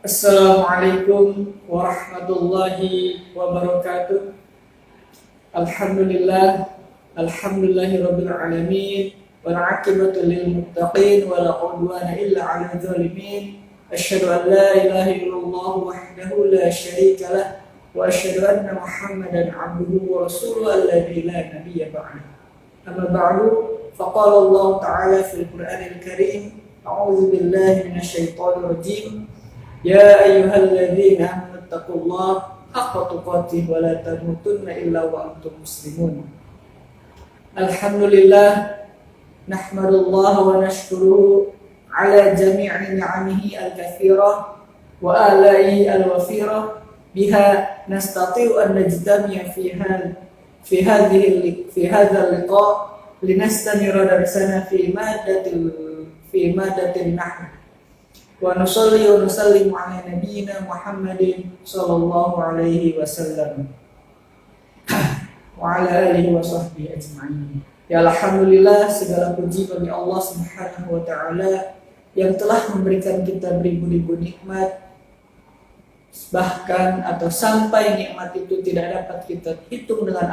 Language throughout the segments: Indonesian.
Assalamualaikum warahmatullahi wabarakatuh. Alhamdulillah, alhamdulillahirabbil alamin, wal 'aqibatu lil muttaqin wa la 'udwana illa 'alal zalimin. Asyhadu an la ilaha illallah wahdahu la syarika lah wa asyhadu anna Muhammadan 'abduhu wa rasuluhu alladzi la nabiyya ba'dahu. Amma ba'du, faqala Allah ta'ala fil Qur'anil Karim, a'udzu billahi minasyaitonir rajim. Ya ayyuhalladzina amanu taqullaha haqqa tuqatih wa la tamutunna illa wa antum muslimun. Alhamdulillah, nahmadullaha wa nashkuruhu ala jami'i ni'amihi al-katsirah wa ala'i al-wafirah biha nastati'u an najtami'a fi hadha al-liqa' linastamira darsana fi madatin nahw. Wa nusalli wa nusallimu ala nabiyyina Muhammadin sallallahu alaihi wasallam wa ala alihi wa sahbihi ajma'in. Ya alhamdulillah, segala puji bagi Allah Subhanahu wa taala yang telah memberikan kita beribu-ribu nikmat, bahkan atau sampai nikmat itu tidak dapat kita hitung dengan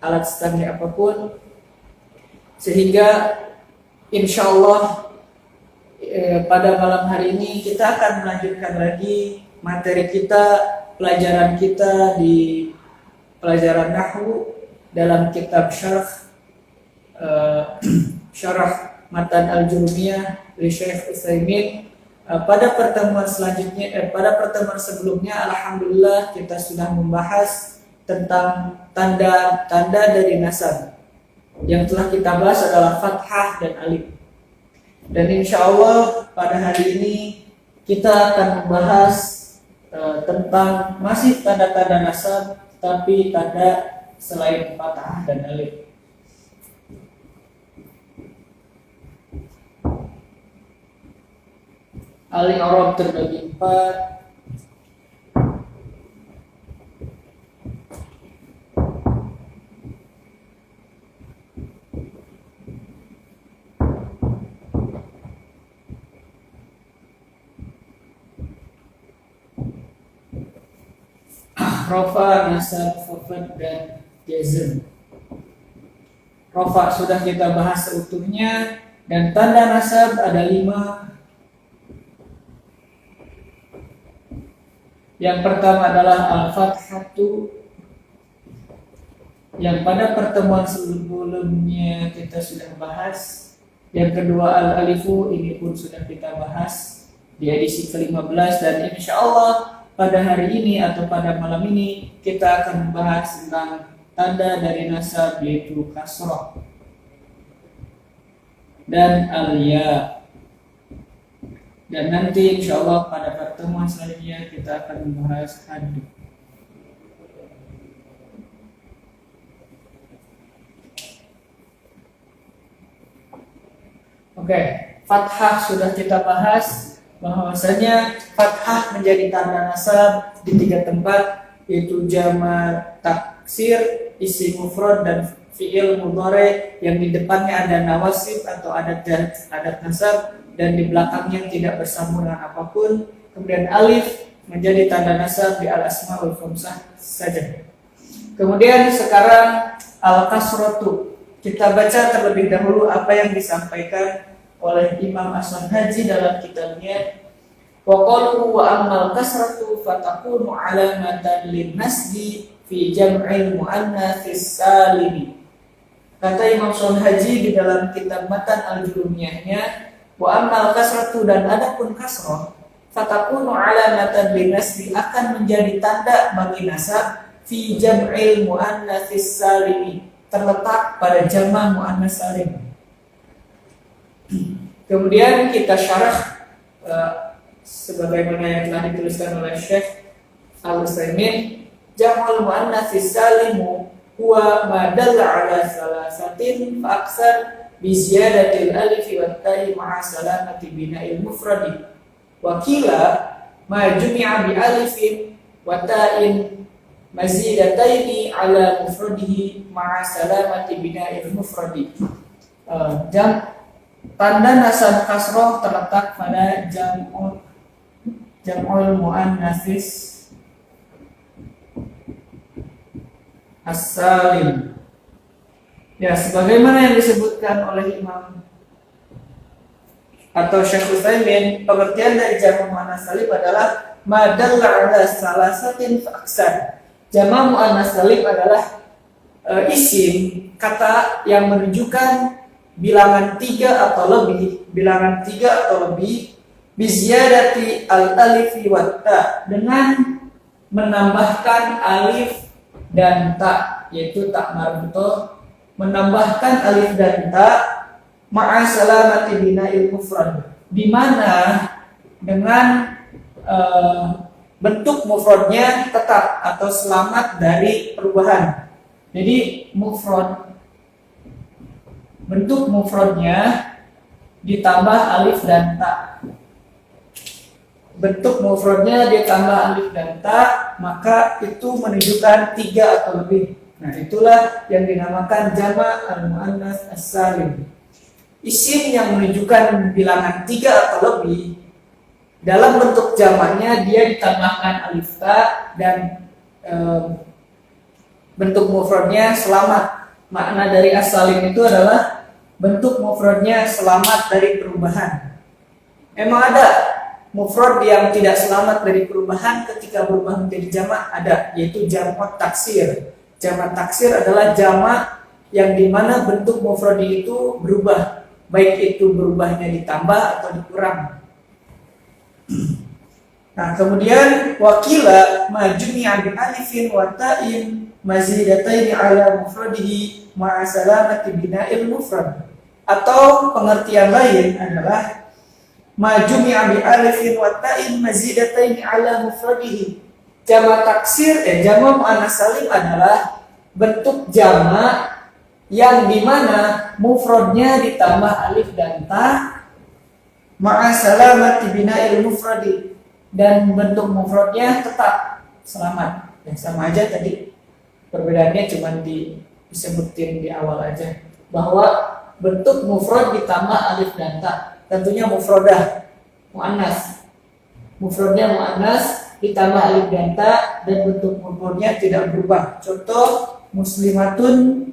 alat standar apapun, sehingga insyaallah pada malam hari ini kita akan melanjutkan lagi materi kita, pelajaran kita di pelajaran nahwu dalam kitab syarah matan al-jurumiyah dari Syekh Utsaimin. Pada pertemuan sebelumnya alhamdulillah kita sudah membahas tentang tanda-tanda dari nasab. Yang telah kita bahas adalah fathah dan alif. Dan insya Allah pada hari ini kita akan membahas tentang masih tanda-tanda nasab, tapi tanda selain fathah dan alif. Al-i'rab terbagi 4. Rafa, nasab, khafad, dan jazm. Rafa sudah kita bahas seutuhnya, dan tanda nasab ada 5. Yang pertama adalah al-fathatu, yang pada pertemuan sebelumnya kita sudah bahas. Yang kedua al-alifu, ini pun sudah kita bahas di edisi ke-15, dan insya Allah pada hari ini atau pada malam ini kita akan membahas tentang tanda dari nasab, yaitu kasrah dan al-ya. Dan nanti insya Allah pada pertemuan selanjutnya kita akan membahas haddu. Oke, fathah sudah kita bahas, bahwasanya fathah menjadi tanda nasab di 3 tempat, yaitu jamak taksir, isim mufrad, dan fi'il mudhari yang di depannya ada nawasib atau adat nasab dan di belakangnya tidak bersambung dengan apapun. Kemudian alif menjadi tanda nasab di al-asmaul khamsah saja. Kemudian sekarang al-kasratu. Kita baca terlebih dahulu apa yang disampaikan oleh Imam As-Sanhaji dalam kitabnya. Wa qalu wa ammal kasratu fatakunu alamatan lin-nasbi fi jam'il muannatsis salimi. Kata Imam As-Sanhaji di dalam kitab Matan al-Jurumiyahnya, wa ammal kasratu, dan adapun kasrah, fatakunu alamatan lin-nasbi, akan menjadi tanda bagi nasab fi jam'il muannatsis salimi, terletak pada jamak muannas salim. Kemudian kita syarah sebagaimana yang telah dituliskan oleh Syekh Al-Utsaimin. Jam'ul muannatsis salimu huwa ma dalla ala salasatin fa aksar bi ziyadatil alif wa ta'i ma'a salamati bina'il mufradi. Wa qila ma jumi'a bi alifin wa ta'in mazidataini ala mufradihi ma'a salamati bina'il mufradi. Tanda nasab kasroh terletak pada jam'ul muannatsis as-salim. Ya, sebagaimana yang disebutkan oleh Imam atau Syekh Utsaimin, pengertian dari jamak muannats salim adalah madalla ala salasatin fa aksar. Jamak muannats salim adalah isim kata yang menunjukkan bilangan 3 atau lebih bizyadati al-alifi wat ta, dengan menambahkan alif dan ta, yaitu tak marbutoh, menambahkan alif dan ta ma'a salamati bina'il mufrad, di mana dengan bentuk mufradnya tetap atau selamat dari perubahan. Jadi bentuk mufradnya ditambah alif dan ta. Bentuk mufradnya ditambah alif dan ta, maka itu menunjukkan 3 atau lebih. Nah, itulah yang dinamakan jamak al-muannats as-salim. Isim yang menunjukkan bilangan 3 atau lebih, dalam bentuk jamaknya dia ditambahkan alif ta dan bentuk mufradnya selamat. Makna dari as-salim itu adalah bentuk mufradnya selamat dari perubahan. Emang ada mufrad yang tidak selamat dari perubahan ketika berubah menjadi jamak? Ada, yaitu jamak taksir. Jamak taksir adalah jamak yang dimana bentuk mufrad itu berubah, baik itu berubahnya ditambah atau dikurang. Nah, kemudian wakila majmu'a bi alifin wa ta'in mazidataini ala mufradihi ma'a salamati bina'il mufrad. Atau pengertian lain adalah majmu'a bi alifin wa ta'in mazidataini ala mufradihi. Jamak taksir jamak muannats salim adalah bentuk jamak yang dimana mufradnya ditambah alif dan ta ma'a salamati bina'il mufradi, dan bentuk mufradnya tetap selamat. Yang sama aja tadi, perbedaannya cuma disebutin di awal aja, bahwa bentuk mufrad ditambah alif dan ta. Tentunya mufradah muannas, mufradnya muannas ditambah alif dan ta, dan bentuk mufradnya tidak berubah. Contoh muslimatun,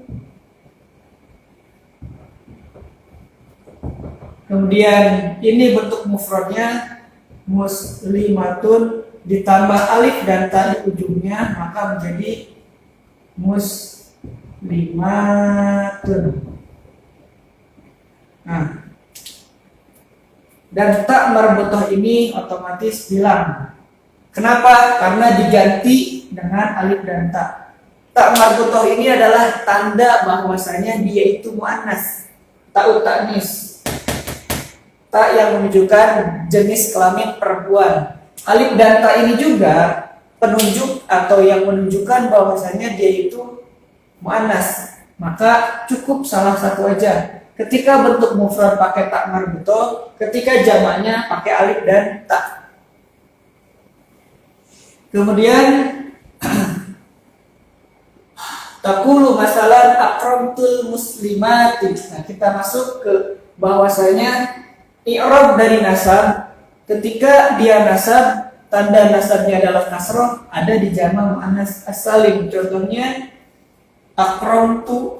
kemudian ini bentuk mufradnya muslimatun ditambah alif dan ta di ujungnya, maka menjadi muslimatun. Nah, dan tak marbutoh ini otomatis bilang. Kenapa? Karena diganti dengan alif dan ta. Tak marbutoh ini adalah tanda bahwasanya dia itu muannas, ta'ut ta'nis, ta yang menunjukkan jenis kelamin perempuan. Alif dan ta ini juga penunjuk atau yang menunjukkan bahwasanya dia itu muannas. Maka cukup salah satu aja. Ketika bentuk mufrad pakai ta marbutoh, ketika jamaknya pakai alif dan ta. Kemudian taqulu masalan akramtul muslimati. Nah, kita masuk ke bahwasanya i'rab dari nasab, ketika dia nasab, tanda nasabnya adalah kasroh, ada di jamak muannats as-salim. Contohnya akramtu,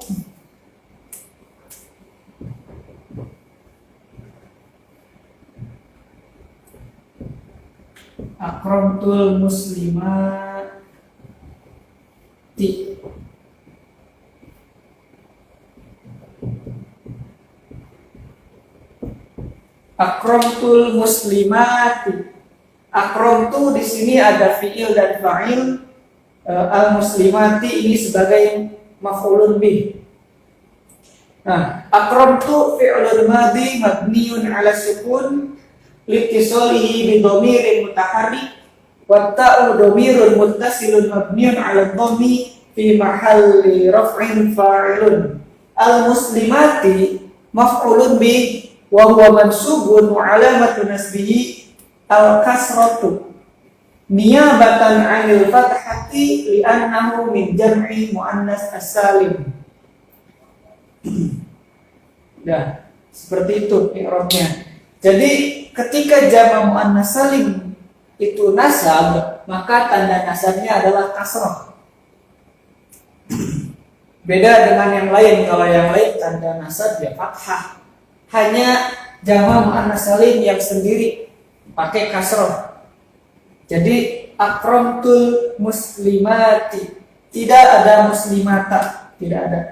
akramtul muslimati. Akramtul muslimati. Akramtu di sini ada fiil dan fa'il. Al muslimati ini sebagai maf'ulun bih. Nah, akramtu fi'lun madhi mabniun 'ala sukun litisalihi bi dhamirin mutaharrik wa ta'u dhamirun muttasilun mabniun 'ala dhammi fi mahalli raf'in fa'ilun. Al muslimati maf'ulun bih wa huwa mansubun wa alamatu nasbihi al-kasratu niyabatan 'anil fathati li'annahu min jam'i muannas as-salim. Nah, seperti itu i'rabnya. Jadi ketika jamak muannas salim itu nasab, maka tanda nasabnya adalah kasrah. Beda dengan yang lain, kalau yang lain tanda nasab ya fathah. Hanya jama' muannats salim yang sendiri pakai kasrah. Jadi akramtul muslimati, tidak ada muslimata, tidak ada.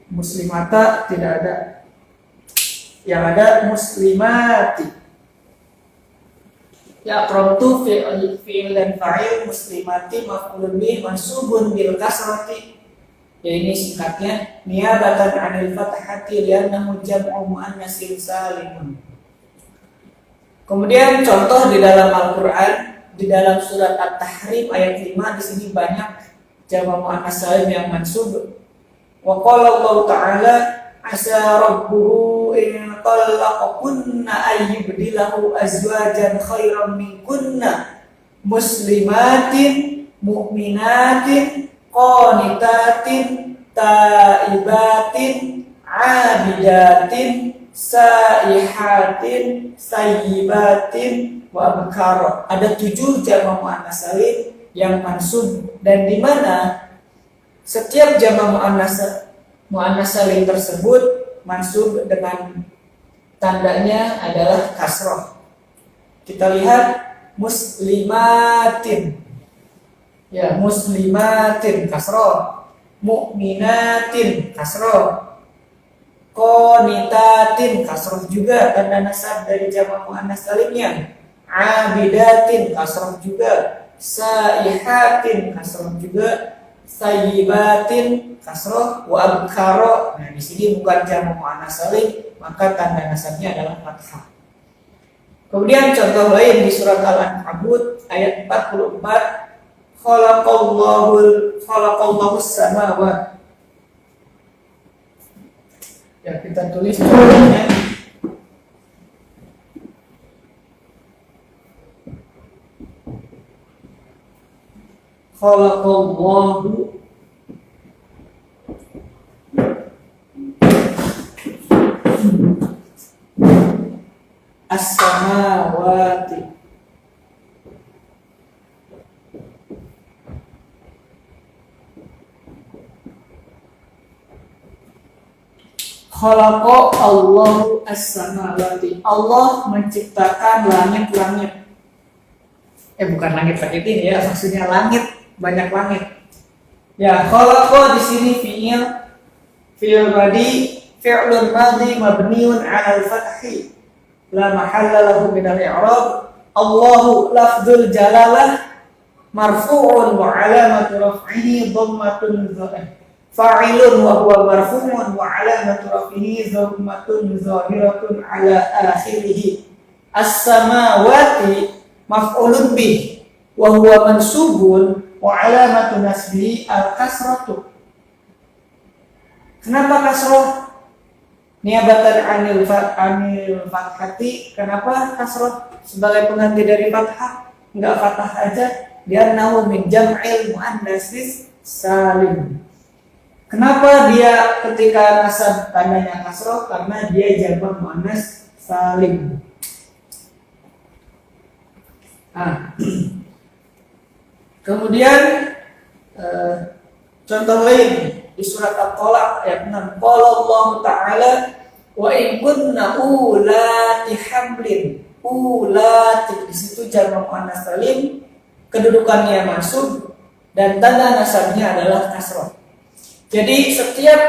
Muslimata tidak ada. Yang ada muslimati. Ya akramtu fi'il dan fa'il, muslimati maf'ulun bih mansubun bil kasrati. Ya ini singkatnya niyabatan 'anil fathati li'annahu jam'u muannatsin salimun. Kemudian contoh di dalam Al-Qur'an, di dalam surat At-Tahrim ayat 5, di sini banyak jama' muannats salim yang mansub. Wa qala Allah Ta'ala asa rabbuhu in talaqakunna ayyubdilahu azwajan khairan minkunna muslimatin mu'minatin qanitatin taibatin abidatin saihatin sayyibatin wa abkar. Ada 7 jama' muannats salim yang mansub, dan di mana setiap jama' muannats salim tersebut mansub dengan tandanya adalah kasrah. Kita lihat muslimatin. Ya, muslimatin kasrah, mu'minatin kasrah, qanitatin kasrah juga tanda nasab dari jama' muannats salimnya, abidatin kasrah juga, saihatin kasrah juga, sayyibatin kasrah, wa abkara. Nah, di sini bukan jama' muannats salim, maka tanda nasabnya adalah fathah. Kemudian contoh lain di surat Al-Ankabut ayat 44, khalaqallahu samawati. Ya, kita tulis contohnya. Khalaqallahu as-samawati. Khalaqa Allahu as-samawati. Allah menciptakan langit-langit. Bukan langit pakai ini ya, maksudnya langit, banyak langit. Ya, khalaqa di sini fi'il madi, fi'lun madi mabniun 'ala al-fathi la mahalla lahu min al-i'rab. Allahu lafdzul jalalah marfu'un wa 'alamatu raf'ihi dhammatun fa'ilun wa huwa marfu'un wa 'alamatu raf'ihi dhammatun zahiratun 'ala akhirih. As-samawati maf'ulun bih wa huwa mansubun wa 'alamatu nasbihi al-kasratu. Kenapa kasrah? Niabatan anil fathati. Kenapa kasrah sebagai pengganti dari fathah? Enggak fathah aja. Dia nahu min jam'il muannatsis salim. Kenapa dia ketika nasab tandanya kasrah? Karena dia jama' muannats salim. Kemudian contoh lain di surat At-Talaq ayat 6, qala Allah Ta'ala wa in kunna ulati hamlin. Ulati di situ jama' muannats salim, kedudukannya mansub dan tanda nasabnya adalah kasrah. Jadi setiap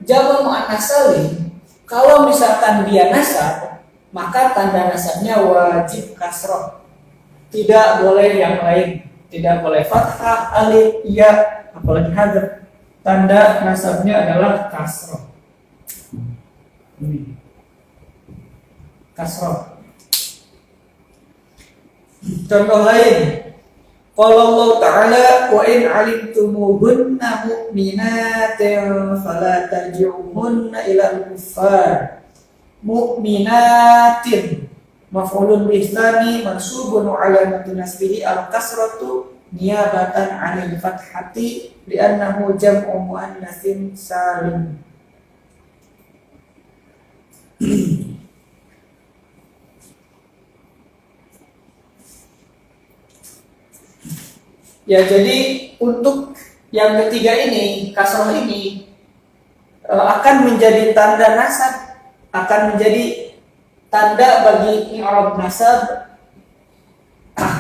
jama' muannats salim kalau misalkan dia nasab, maka tanda nasabnya wajib kasrah. Tidak boleh yang lain, tidak boleh fathah, alif, ya, apalagi hadzaf. Tanda nasabnya adalah kasrah. Kasrah. Contoh lain, qala Allah Ta'ala wa in 'alimtumuhunna mu'minatin fala tarji'uhunna ilal kuffar. Mu'minatin maf'ulun bih tsani mansubun 'alamatu nasbihi al-kasratu niyabatan 'anil fathati li'annahu jam'u muannatsin salim. Ya, jadi untuk yang ketiga ini, kasroh ini akan menjadi tanda nasab, akan menjadi tanda bagi i'rab nasab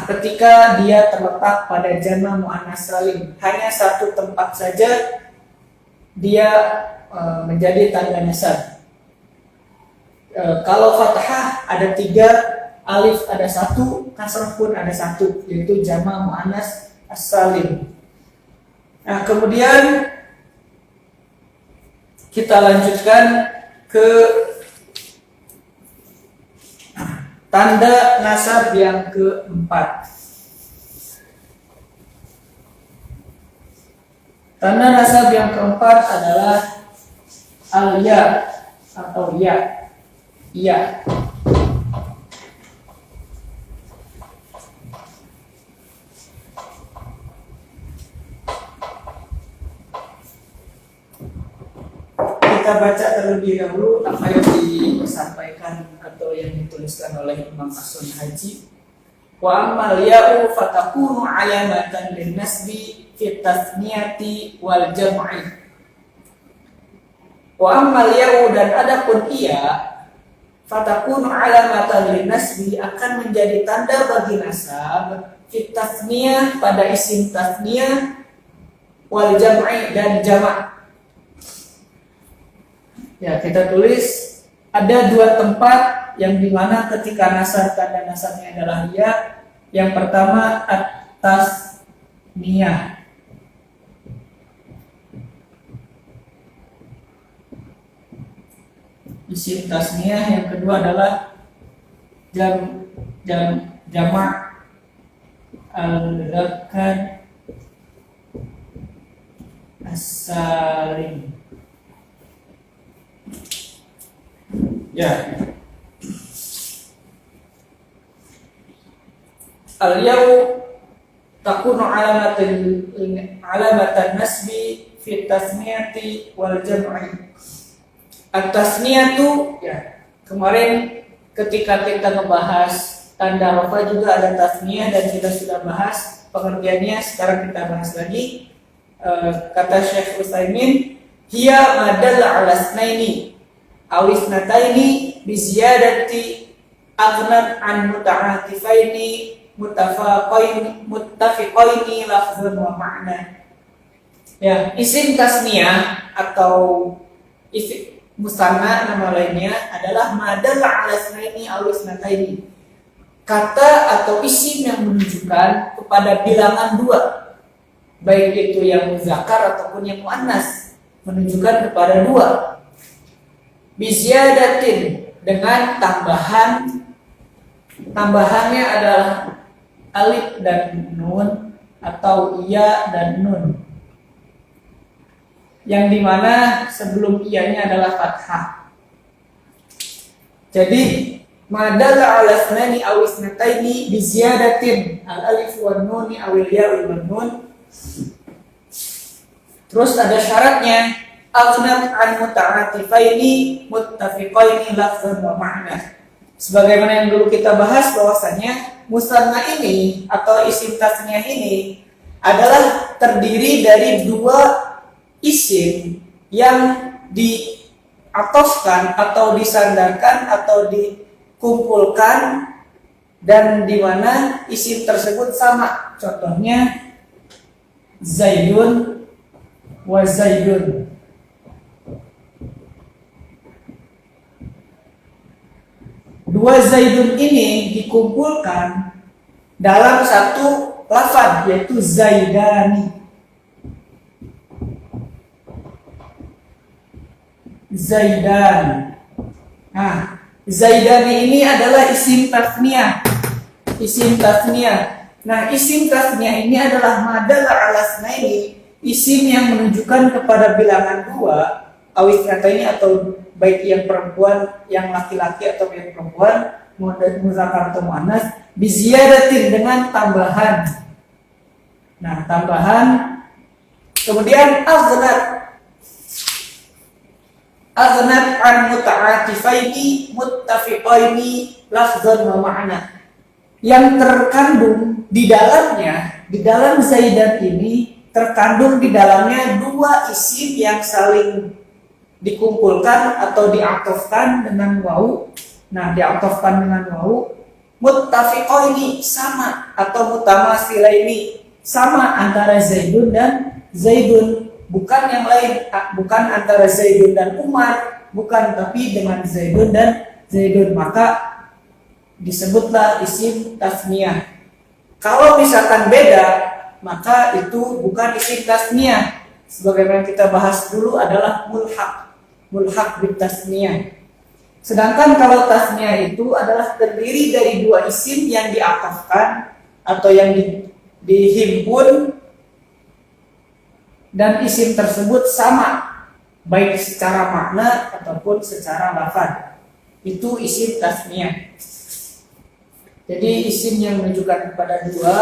ketika dia terletak pada jama' muannats salim. Hanya satu tempat saja dia menjadi tanda nasab. Kalau fathah ada 3, alif ada 1, kasrah pun ada 1, yaitu jama' muannats as-salim. Nah, kemudian kita lanjutkan ke tanda nasab yang keempat. Tanda nasab yang keempat adalah al-ya atau ya. Ya. Kita baca terlebih dahulu apa yang disampaikan atau yang dituliskan oleh Imam As-Sun Haji. Wa ammal ya'u fatakunu alamatan lin nasbi fi tasniyati wal jam'i. Wa ammal ya'u, dan adapun ia, fatakunu alamatan lin nasbi, akan menjadi tanda bagi nasab fi tasniyah, pada isim tasniyah, wal jam'i, dan jamak. Ya, kita tulis ada 2 tempat yang dimana ketika nasab tanda nasabnya adalah ya. Yang pertama atas niyah. Isim tasniyah. Yang kedua adalah jamak al-dzakar as-salim. Ya. Al-ya'u takunu alamatan nasbi fi tasniyati wal jam'i. At-tasniyatu, ya, kemarin ketika kita ngebahas tanda rafa juga ada tasniyah dan kita sudah bahas pengertiannya. Sekarang kita bahas lagi. Kata Syekh Utsaimin, hiya madalla ala snaini awisnataini bi ziyadati aghnat an muta'atifaini muttafiqaini lafzan wa ma'na. Ya, isim tasniyah atau isim musanna nama lainnya adalah madalla ala snaini awisnataini, kata atau isim yang menunjukkan kepada bilangan 2, baik itu yang muzakkar ataupun yang muannas, menunjukkan kepada 2. Bizyadatin, dengan tambahannya adalah alif dan nun atau iya dan nun, yang dimana sebelum iyanya adalah fathah. Jadi madalla ala thnani aw isnataini bizyadatin al alif wan nun aw al ya wal nun. Terus ada syaratnya, aghnat an muta'atifaini muttafiqaini lafzan wa ma'na. Sebagaimana yang dulu kita bahas bahwasanya musanna ini atau isim tasniyah ini adalah terdiri dari 2 isim yang diatofkan atau disandarkan atau dikumpulkan, dan di mana isim tersebut sama. Contohnya Zaidun wa Zaidun. Dua Zaidun ini dikumpulkan dalam satu lafaz, yaitu Zaidani. Zaidan. Nah, Zaidani ini adalah isim tasniyah. Isim tasniyah. Nah, isim tasniyah ini adalah madalla ala snaini, isim yang menunjukkan kepada bilangan 2, awis kata ini atau baik yang perempuan, yang laki-laki atau yang perempuan, muzakkar atau muannas, biziyadatin, dengan tambahan. Nah, tambahan. Kemudian aghnat an muta'atifaini muttafiqaini lafzan wa ma'na, yang terkandung di dalamnya di dalam Zaidan ini terkandung di dalamnya dua isim yang saling dikumpulkan atau diatofkan dengan wawu. Nah, diatofkan dengan wawu. Muttafiqo ini sama atau mutamatsila ini sama antara Zaidun dan Zaidun, bukan yang lain, bukan antara Zaidun dan Umar, bukan, tapi dengan Zaidun dan Zaidun, maka disebutlah isim tasniyah. Kalau misalkan beda, maka itu bukan isim tasniyah. Sebagaimana kita bahas dulu adalah mulhaq bit tasniyah. Sedangkan kalau tasniyah itu adalah terdiri dari dua isim yang diatofkan atau yang dihimpun dan isim tersebut sama baik secara makna ataupun secara lafaz. Itu isim tasniyah. Jadi isim yang menunjukkan kepada dua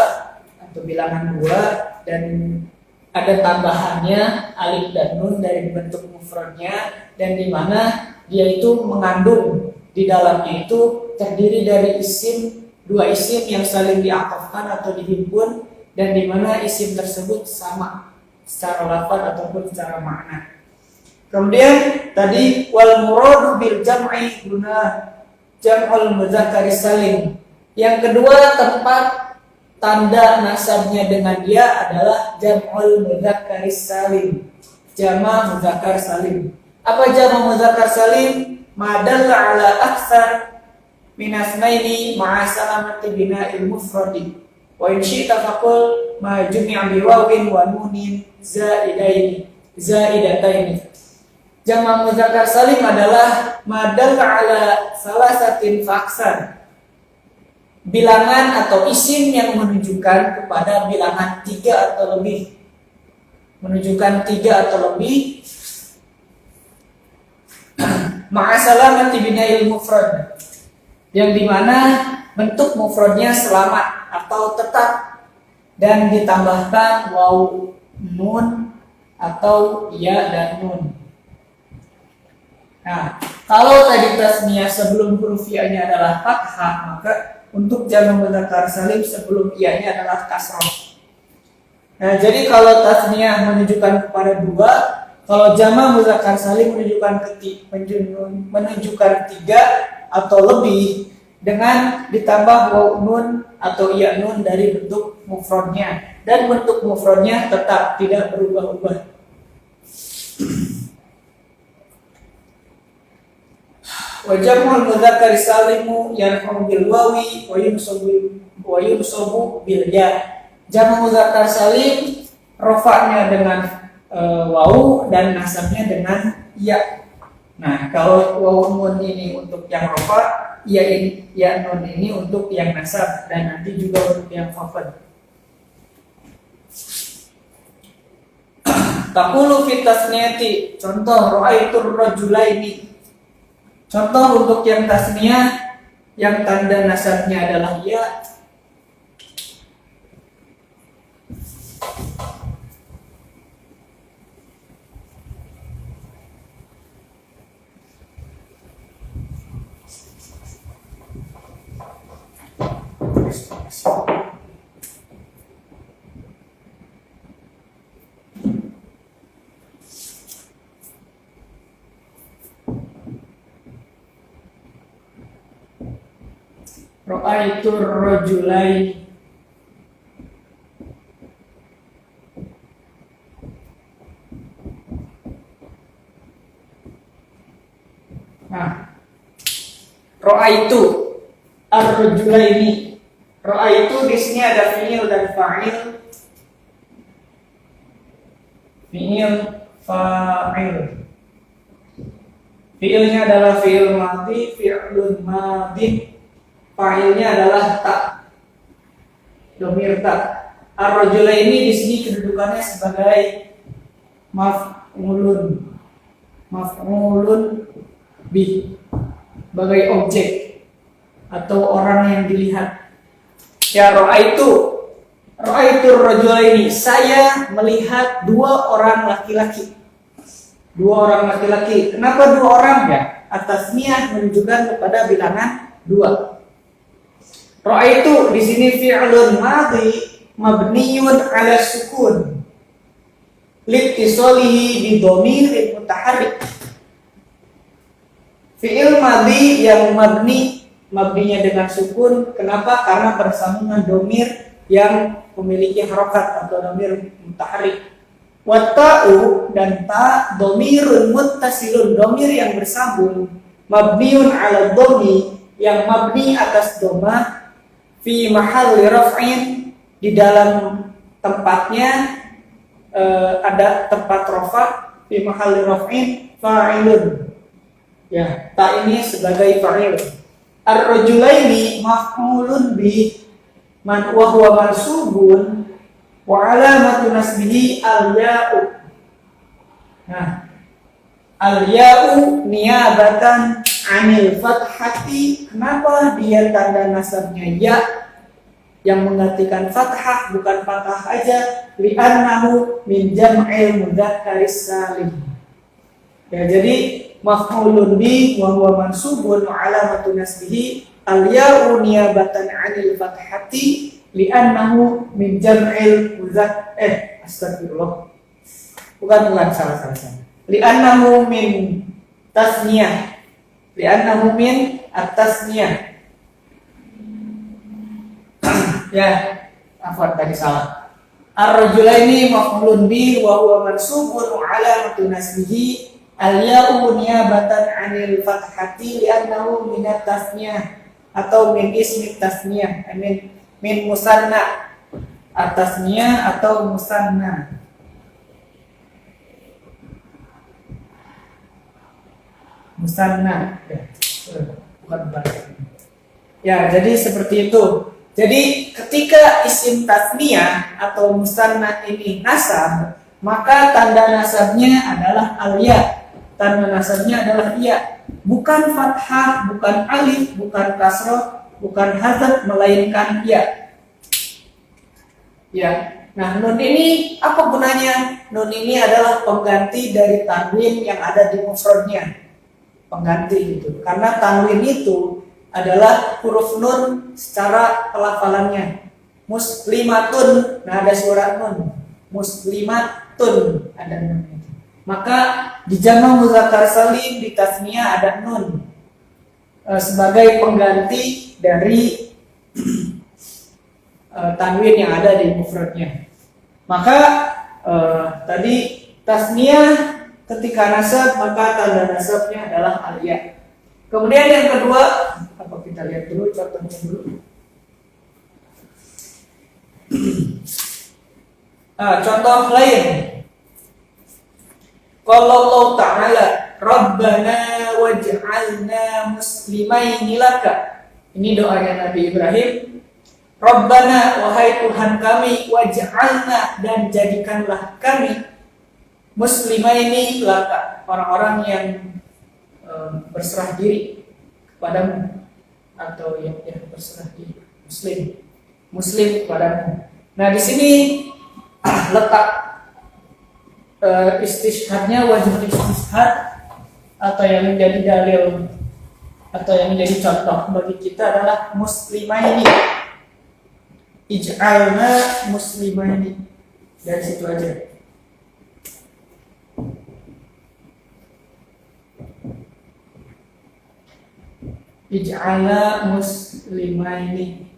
atau bilangan dua dan ada tambahannya alif dan nun dari bentuk mufradnya, dan di mana dia itu mengandung di dalamnya itu terdiri dari dua isim yang saling diatofkan atau dihimpun, dan di mana isim tersebut sama secara lafaz ataupun secara makna. Kemudian tadi wal muradu bil jam'i guna jam'ul mudzakkar salim. Yang kedua, tempat tanda nasabnya dengan dia adalah jam'ul mudzakkar salim. Jama' mudzakkar salim. Apa jama' mudzakkar salim? Ma dalla ala aktsar min asmaini ma'a salamati bina'il mufradi. Wa in syi'ta faqul ma jumi'a bi wawin wa nunin zaidataini. Jama' mudzakkar salim adalah ma dalla ala salasatin fa bilangan atau isim yang menunjukkan kepada bilangan 3 atau lebih, menunjukkan 3 atau lebih, ma'asalamati bina'il mufrad, yang dimana bentuk mufradnya selamat atau tetap dan ditambahkan waw, nun atau ya dan nun. Nah, kalau tadi tasniyah sebelum huruf ya-nya adalah fathah, maka untuk jama' mudzakkar salim sebelum iya-nya adalah kasroh. Nah, jadi kalau tasniyah menunjukkan kepada dua, kalau jama' mudzakkar salim menunjukkan 3 atau lebih dengan ditambah waw nun atau iya nun dari bentuk mufradnya, dan bentuk mufradnya tetap tidak berubah-ubah. Wa jam'ul mudzakkar salimu yarfa'u bil wawi wa yunsabu bil ya. Jama' mudzakkar salim rafa'nya dengan wawu dan nasabnya dengan ya. Nah, kalau wawu nun ini untuk yang rafa', ya nun ini untuk yang nasab, dan nanti juga untuk yang khafad. Taqulu fi tasniyati, contoh ra'aitur rajulaini. Contoh untuk yang tasniyah yang tanda nasabnya adalah ya. Ra'aitur rajulaini. Nah, ra'aitu ar-rajulaini. Ra'aitu di sini ada fi'il dan fa'il. Fi'il, fa'il. Fi'ilnya adalah fi'il madhi, fi'lun madhi. Fa'ilnya adalah ta, domir ta. Ar-rajulaini di sini kedudukannya sebagai maf'ulun bih, sebagai objek atau orang yang dilihat. Ya, ra'aitur rajulaini, saya melihat dua orang laki-laki. Dua orang laki-laki. Kenapa dua orang ya? At-tasniyah menunjukkan kepada bilangan 2. Ra'aitu di sini fi'lun madhi mabniyun ala sukun litisolihi bi dhamirin mutaharrik. Fi'il madhi yang mabninya dengan sukun. Kenapa? Karena bersambungan domir yang memiliki harokat atau domir mutaharrik. Watta'u dan ta domirun muttasilun, domir yang bersambung, mabniun ala domi yang mabni atas doma, fi mahalli raf'in di dalam tempatnya ada tempat rafa, fi mahalli raf'in fa'ilun. Ya, ta ini sebagai fa'il. Ar-rajulaini maf'ulun bi man wa huwa mansubun wa alamatu nasbihi al-ya'u. Nah, al-ya'u niyabatan 'anil fathati. Kenapa dia tanda nasabnya ya yang menggantikan fathah, bukan fathah aja? Li'annahu min jam'il mudzakkaris salim. Ya, jadi maf'ulun bi wa huwa mansubun wa alamatu nasbihi al-ya'u niyabatan 'anil fathati li'annahu min jam'il astagfirullah. Bukan salah. Li'annahu min tasniyah. Li'annahu min at-tasniyah. Ya, afwan tadi salah. Ar-rajulaini maf'ulun bi wa huwa mansubun wa alamatu nasbihi al-ya'u niyabatan 'anil fathati li'annahu min at-tasniyah atau min ismi tasniyah, min musanna at-tasniyah atau musanna. Musanna ya, bukan bahasa. Ya, jadi seperti itu. Jadi ketika isim tasniyah atau musanna ini nasab, maka tanda nasabnya adalah al-ya. Tanda nasabnya adalah ya, bukan fathah, bukan alif, bukan kasroh, bukan hadzaf, melainkan ya. Ya. Nah, nun ini apa gunanya? Nun ini adalah pengganti dari tanwin yang ada di mufradnya. Pengganti itu. Karena tanwin itu adalah huruf nun secara pelafalannya. Muslimatun, nah ada suara nun. Muslimatun, ada nun itu. Maka di jamak muzakkar salim di tasniyah ada nun sebagai pengganti dari tanwin yang ada di mufradnya. Maka tadi tasniyah ketika nasab maka tanda nasabnya adalah al-ya. Kemudian yang kedua, apa kita lihat dulu contohnya dulu. Contoh lain. Qala Allah Ta'ala, Rabbana waj'alna muslimaini laka. Ini doanya Nabi Ibrahim. Rabbana, wahai Tuhan kami, waj'alna, dan jadikanlah kami muslimaini laka, orang-orang yang berserah diri kepadamu, atau yang berserah diri, muslim kepadamu. Nah, di sini letak istishhadnya, wajib istishhad atau yang menjadi dalil atau yang menjadi contoh bagi kita adalah muslimaini. Ij'alna muslimaini, dari situ aja. Ij'alna muslimaini.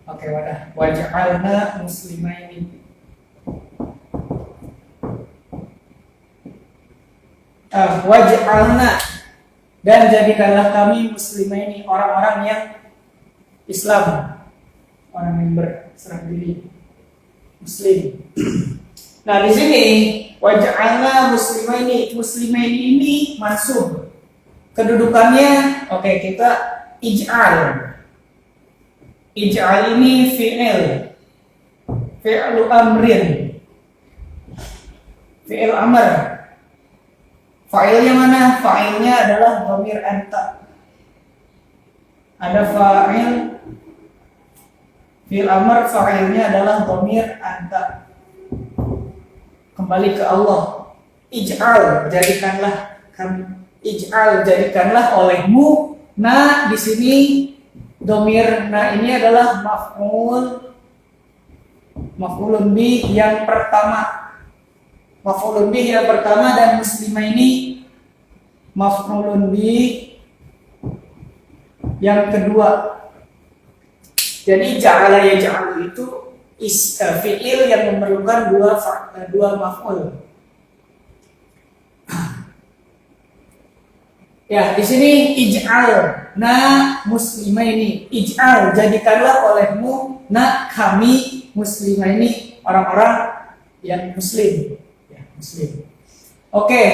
Oke, wadah. Waj'alna muslimaini. Waj'alna, dan jadikanlah kami muslimaini, orang-orang yang Islam, orang yang berserah diri, Muslim. Nah, di sini waj'alna muslimaini, muslimaini ini mansub. Kedudukannya, oke, kita ij'al. Ij'al ini fi'lu amrin, fi'il amr. Fa'ilnya mana? Fa'ilnya adalah dhamir anta. Ada fa'il, fi'il amr, fa'ilnya adalah dhamir anta. Kembali ke Allah. Ij'al, jadikanlah kami. Ij'al, jadikanlah olehmu Nah, di sini domir nah ini adalah maf'ulun bih yang pertama. Maf'ulun bih yang pertama dan muslimah ini maf'ulun bih yang kedua. Jadi ja'ala yaj'alu itu fi'il yang memerlukan dua maf'ul. Ya, di sini ij'al muslimah ini. Ij'al, jadikanlah olehmu kami muslimah ini orang-orang yang muslim. Ya, muslim. Oke.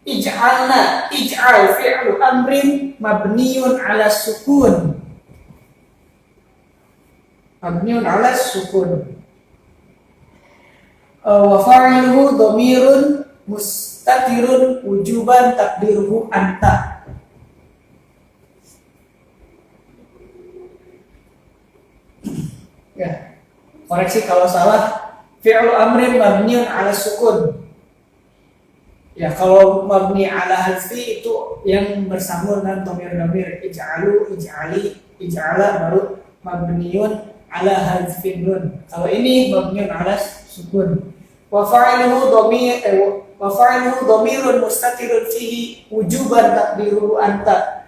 Ij'al fi'lu amrin mabniun 'ala sukun. Mabniun 'ala sukun. Wa fa'iluhu dhamirun mustatirun wujuban takdiruhu anta. Ya, koreksi kalau salah. Fi'lu amrin mabniun 'ala sukun. Ya, kalau mabni 'ala hadfi itu yang bersambung dengan dhamir-dhamir ij'alu, ij'ali, ij'ala baru mabniun 'ala hadfin nun. Kalau ini mabniun 'ala sukun. Wa fa'iluhu dhamirun mustatirun fihi wujuban takdiruhu anta.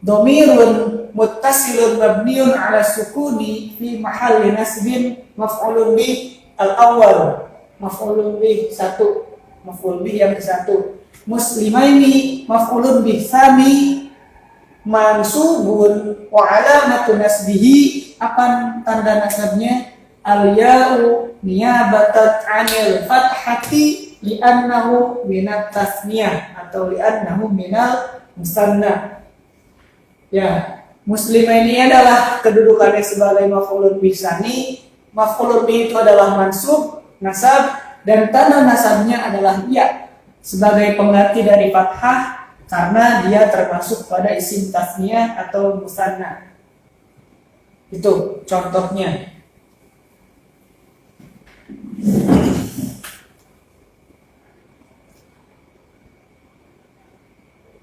Dhamirun muttasilun mabniun 'ala sukuni fi mahalli nasbin maf'ulun bih al-awwal. Maf'ulun bih satu. Maf'ul bih yang ke-1. Muslimaini maf'ulun bih tsani mansubun wa alamatu nasbihi, apa tanda nasabnya? Al-ya'u niyabatan 'anil fathati li'annahu minat tasniyah atau li'annahu minal musanna. Ya, muslimah ini adalah kedudukannya sebagai maf'ulun bih tsani. Maf'ulun bih itu adalah mansub, nasab, dan tanda nasabnya adalah ya sebagai pengganti dari fathah karena dia termasuk pada isim tasniyah atau musanna. Itu contohnya.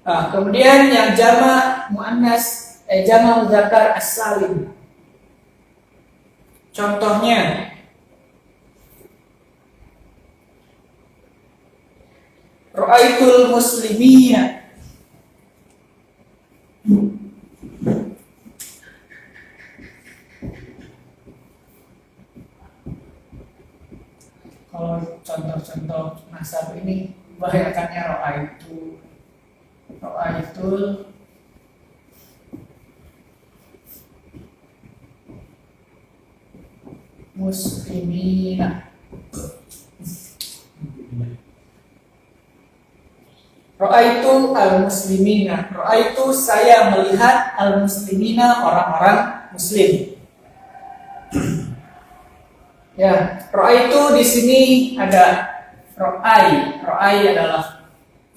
Kemudian yang jamak muannas jamak muzakkar as-salim. Contohnya ra'aitul muslimina. Kalau contoh-contoh nasab ini bahayakannya ra'aitul muslimina. Ra'aitu al-muslimina. Ra'aitu saya melihat al-muslimina orang-orang muslim. Ya, ra'aitu di sini ada ra'ai. Ra'ai adalah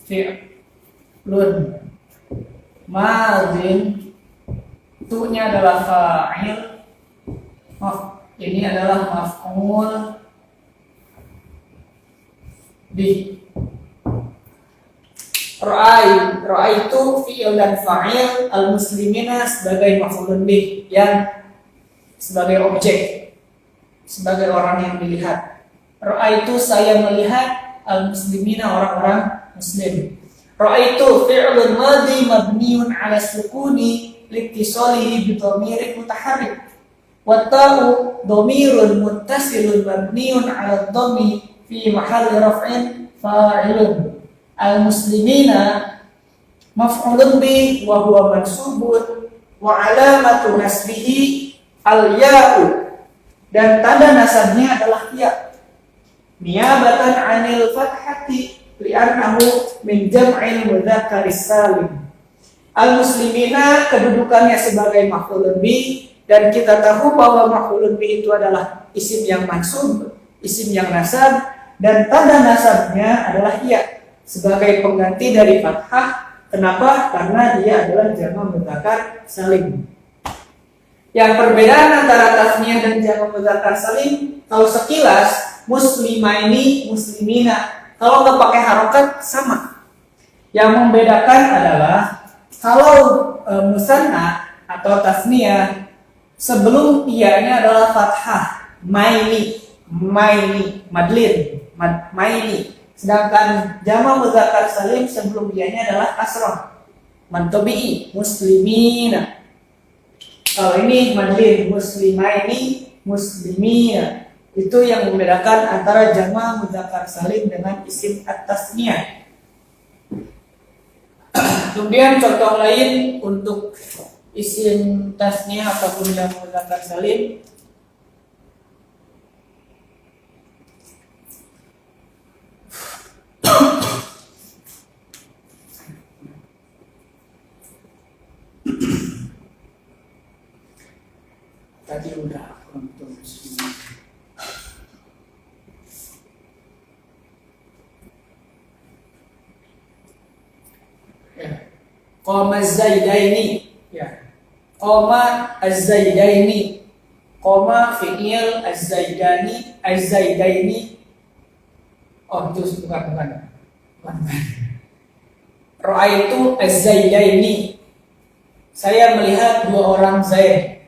fi'lun madhin. Tu-nya adalah fa'il. Ini adalah maf'ul bih. Ra'aitu fi'il dan fa'il, al-muslimina sebagai maf'ulun bih yang sebagai objek, sebagai orang yang dilihat. Ra'aitu saya melihat al-muslimina orang-orang muslim. Ra'aitu fi'lun madhi mabniun 'ala sukuni liittisalihi bi dhamirin mutaharrik. Wa ta'u dhamirun muttasilun mabniun 'ala dhammi fi mahalli raf'in fa'ilun. Al-muslimina maf'ulun bih wa huwa mansubun wa alamatu nasbihi al-ya'u, dan tanda nasabnya adalah ya, niyabatan 'anil fathati li'annahu min jam'il mudzakkaris salim. Al-muslimina kedudukannya sebagai maf'ulun bih, dan kita tahu bahwa maf'ulun bih itu adalah isim yang mansub, isim yang nasab, dan tanda nasabnya adalah ya sebagai pengganti dari fathah. Kenapa? Karena dia adalah jamak mudzakkar salim. Yang perbedaan antara tasniyah dan jamak mudzakkar salim, kalau sekilas muslimah ini muslimina, kalau nggak pakai harokat sama. Yang membedakan adalah Kalau musanna atau tasniyah, sebelum iyanya adalah fathah, maini, madlin, maini. Sedangkan jama mudzakkar salim sebelum iyanya adalah kasrah, mantobi'i, muslimina. Kalau ini madlin, muslimaini, muslimina. Itu yang membedakan antara jama mudzakkar salim dengan isim at-tasniyah. Kemudian contoh lain untuk isim tasniyah ataupun jama mudzakkar salim. Tadi udah untuk Qoma az-Zaidaini, ya. Qoma az-Zaidaini. Qoma fi'il az-Zaidaini. Oh, itu bukan. Ra'aitu az-Zaidaini. Saya melihat dua orang Zaid.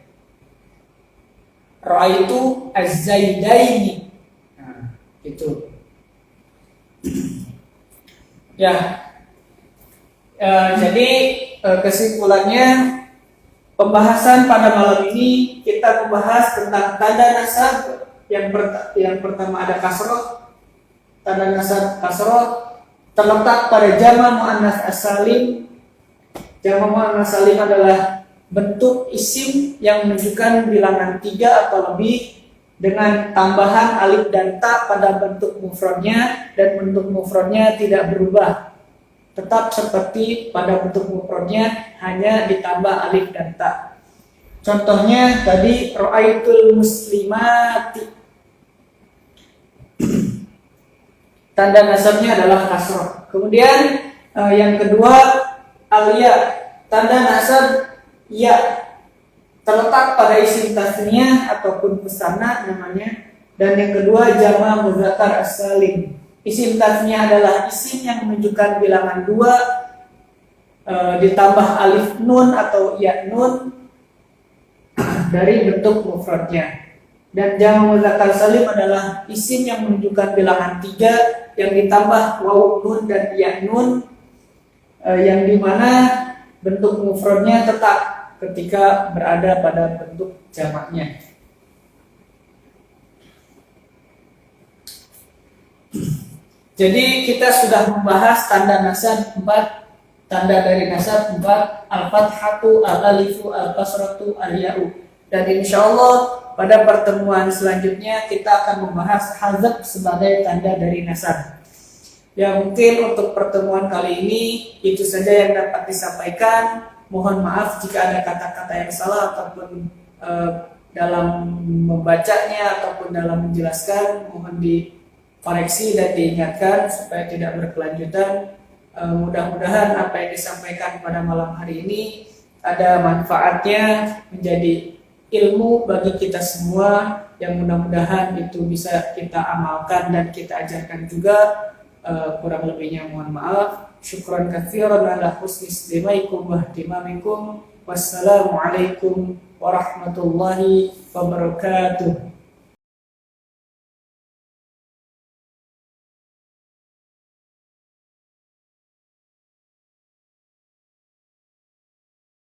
Ra'aitu az-Zaidaini. Nah, itu. Ya. Jadi kesimpulannya pembahasan pada malam ini kita membahas tentang tanda nasab. Yang pertama ada kasroh. Tanda nasab kasroh terletak pada jama muannats as-salim. Jama muannats salim adalah bentuk isim yang menunjukkan bilangan 3 atau lebih dengan tambahan alif dan ta pada bentuk mufradnya, dan bentuk mufradnya tidak berubah, tetap seperti pada bentuk mufradnya, hanya ditambah alif dan ta. Contohnya tadi ra'aitul muslimati. Tanda nasabnya adalah kasroh. Kemudian yang kedua al-ya. Tanda nasab ya terletak pada isim tasniyah ataupun musanna namanya. Dan yang kedua jama mudzakkar as-salim. Isim tasniyah adalah isim yang menunjukkan bilangan 2 ditambah alif nun atau ya nun dari bentuk mufradnya. Dan jama mudzakkar salim adalah isim yang menunjukkan bilangan 3 yang ditambah waw nun dan ya nun, yang dimana bentuk mufradnya tetap ketika berada pada bentuk jamaknya. Jadi kita sudah membahas tanda nasab 4, tanda dari nasab 4, al-fathatu, al-alifu, al-kasratu, al-ya'u. Dan insyaallah pada pertemuan selanjutnya kita akan membahas hazaf sebagai tanda dari nasab. Ya, mungkin untuk pertemuan kali ini itu saja yang dapat disampaikan. Mohon maaf jika ada kata-kata yang salah ataupun dalam membacanya ataupun dalam menjelaskan, mohon dikoreksi dan diingatkan supaya tidak berkelanjutan. Mudah-mudahan apa yang disampaikan pada malam hari ini ada manfaatnya, menjadi ilmu bagi kita semua, yang mudah-mudahan itu bisa kita amalkan dan kita ajarkan juga. Kurang lebihnya mohon maaf. Syukran katsiran ala husni istimaikum wa ihtimamikum. Wassalamualaikum warahmatullahi wabarakatuh.